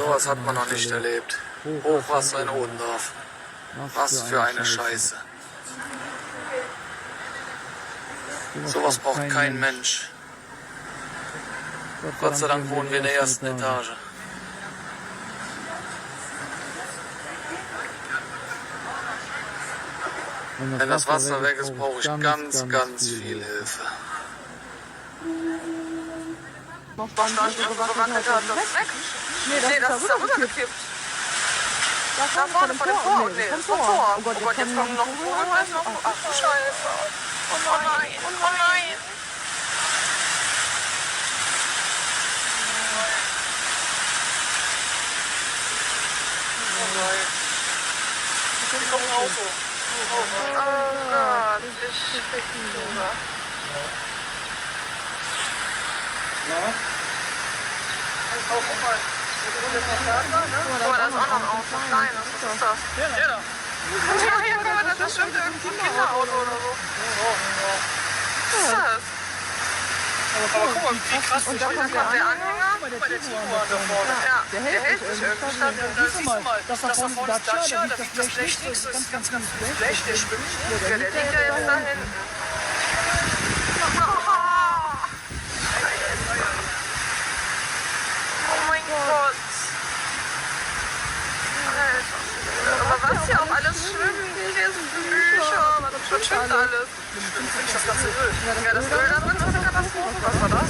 Sowas hat man noch nicht erlebt. Hochwasser in Odendorf. Was für eine Scheiße. Sowas braucht kein Mensch. Gott sei Dank wohnen wir in der ersten Etage. Wenn das Wasser weg ist, brauche ich ganz viel Hilfe. Noch waren die so gewackelt hat, das weg? Nee, das ist darüber gekippt. Da vorne vor dem Tor. Nee, vom Tor. Oh Gott, jetzt kommen noch Vogel. Ach du Scheiße. Oh nein, oh nein. Die kommen auch so. Oh Gott, ich ficken sogar. Ja. Oh, guck mal. Guck mal, da ist auch noch ein Auto. Klein, was ist das? Ja, da. Ja, hier, guck mal, das ist bestimmt irgendwie ein Kinderauto oder so. Was ist das? Aber guck mal, wie krass. Und da kommt der Anhänger. Guck mal, der Tiguan da vorne. Ja, der hält sich irgendwie stand. Da siehst du mal, das da vorne ist Dacia, da wiegt das Blech nichts. Das ist ganz Blech, der schwimmt. Ja, der liegt ja jetzt da hinten. Aber was hier auch alles schwimmt, hier sind Bücher, das schwimmt alles. Das ganze Öl. Ja, das Öl da drin ist eine Katastrophe. Was war das?